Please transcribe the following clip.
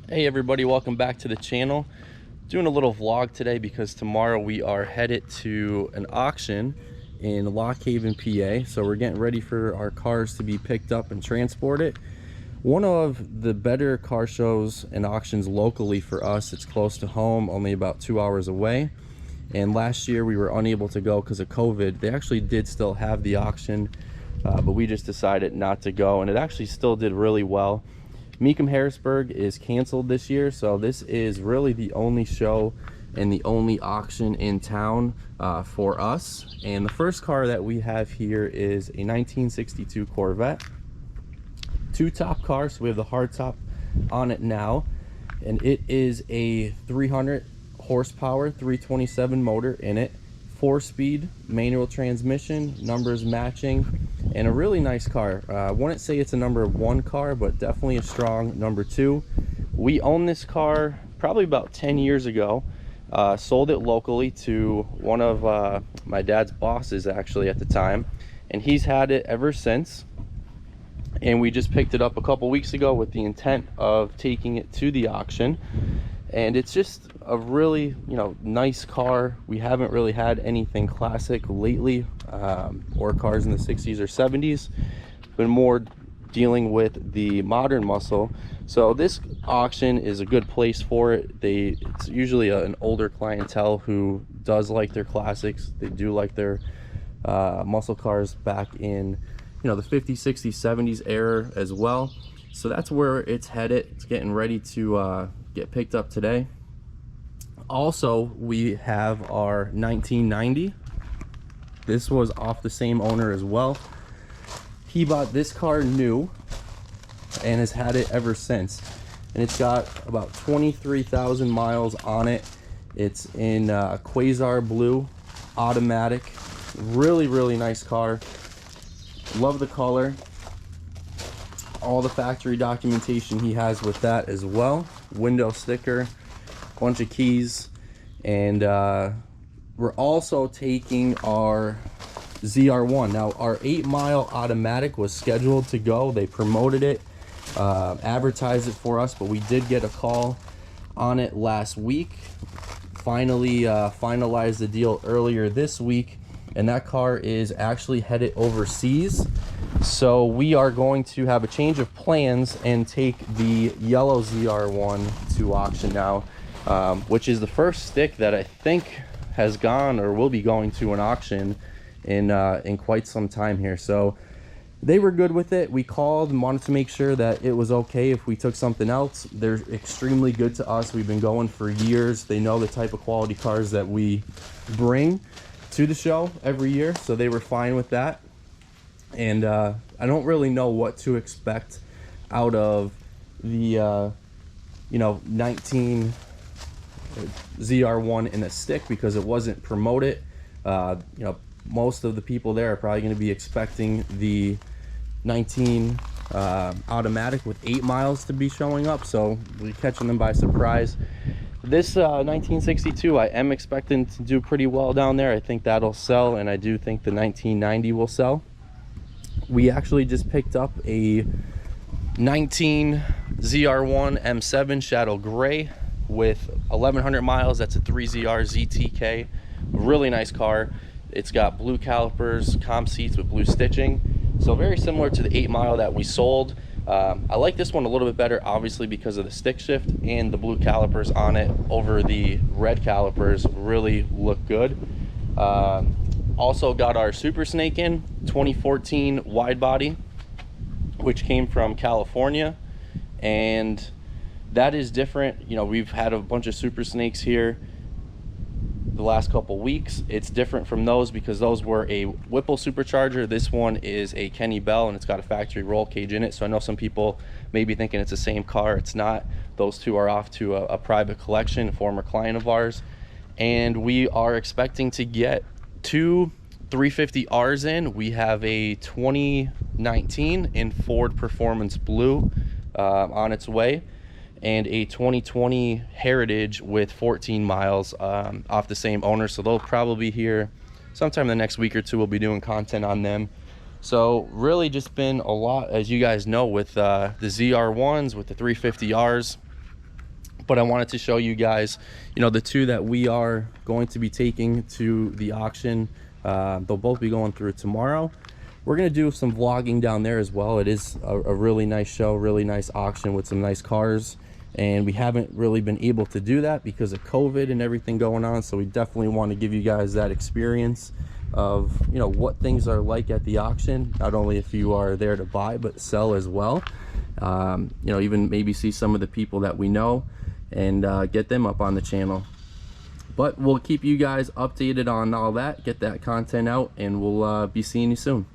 Hey everybody, welcome back to the channel. Doing a little vlog today because tomorrow we are headed to an auction in Lock Haven, PA. So we're getting ready for our cars to be picked up and transported. One of the better car shows and auctions locally for us. It's close to home, only about 2 hours away. And last year we were unable to go because of COVID. They actually did still have the auction, but we just decided not to go, and it actually still did really well. Mecum Harrisburg is canceled this year, so this is really the only show and the only auction in town for us. And the first car that we have here is a 1962 Corvette. Two top cars, so we have the hardtop on it now, and it is a 300 horsepower 327 motor in it, 4-speed manual transmission, numbers matching, and a really nice car. I wouldn't say it's a number one car, but definitely a strong number two. We own this car probably about 10 years ago. Sold it locally to one of my dad's bosses actually at the time, and he's had it ever since. And we just picked it up a couple weeks ago with the intent of taking it to the auction. And it's just a really, nice car. We haven't really had anything classic lately, or cars in the 60s or 70s. Been more dealing with the modern muscle. So this auction is a good place for it. It's usually an older clientele who does like their classics. They do like their muscle cars back in, the 50s, 60s, 70s era as well. So that's where it's headed. It's getting ready to get picked up today. Also, we have our 1990. This was off the same owner as well. He bought this car new and has had it ever since. And it's got about 23,000 miles on it. It's in Quasar blue, automatic. Really, really nice car. Love the color. All the factory documentation he has with that as well. Window sticker, bunch of keys, and we're also taking our ZR1. Now, our 8-mile automatic was scheduled to go. They promoted it, advertised it for us, but we did get a call on it last week. Finally finalized the deal earlier this week, and that car is actually headed overseas. So we are going to have a change of plans and take the yellow ZR1 to auction now, which is the first stick that I think has gone or will be going to an auction in quite some time here. So they were good with it. We called and wanted to make sure that it was okay if we took something else. They're extremely good to us. We've been going for years. They know the type of quality cars that we bring to the show every year, so they were fine with that. And I don't really know what to expect out of the 19 ZR1 in a stick because it wasn't promoted. Most of the people there are probably going to be expecting the 19 automatic with 8 miles to be showing up, so we're catching them by surprise. This 1962 I am expecting to do pretty well down there. I think that'll sell, and I do think the 1990 will sell. We actually just picked up a 19 ZR1 M7 Shadow Gray with 1,100 miles. That's a 3ZR ZTK. Really nice car. It's got blue calipers, comp seats with blue stitching. So very similar to the 8-mile that we sold. I like this one a little bit better, obviously, because of the stick shift and the blue calipers on it over the red calipers really look good. Also got our Super Snake in 2014 wide body, which came from California, and that is different. We've had a bunch of Super Snakes here the last couple weeks. It's different from those because those were a Whipple supercharger. This one is a Kenny Bell, and it's got a factory roll cage in it. So I know some people may be thinking it's the same car. It's not. Those two are off to a private collection, a former client of ours, and we are expecting to get 2 350Rs in. We have a 2019 in Ford Performance Blue on its way, and a 2020 Heritage with 14 miles off the same owner. So they'll probably be here sometime in the next week or two. We'll be doing content on them. So really just been a lot, as you guys know, with the ZR1s, with the 350Rs. But I wanted to show you guys, you know, the two that we are going to be taking to the auction. They'll both be going through tomorrow. We're gonna do some vlogging down there as well. It is a really nice show, really nice auction with some nice cars, and we haven't really been able to do that because of COVID and everything going on. So we definitely want to give you guys that experience of, you know, what things are like at the auction, not only if you are there to buy but sell as well. You know, even maybe see some of the people that we know and get them up on the channel. But we'll keep you guys updated on all that, get that content out, and we'll be seeing you soon.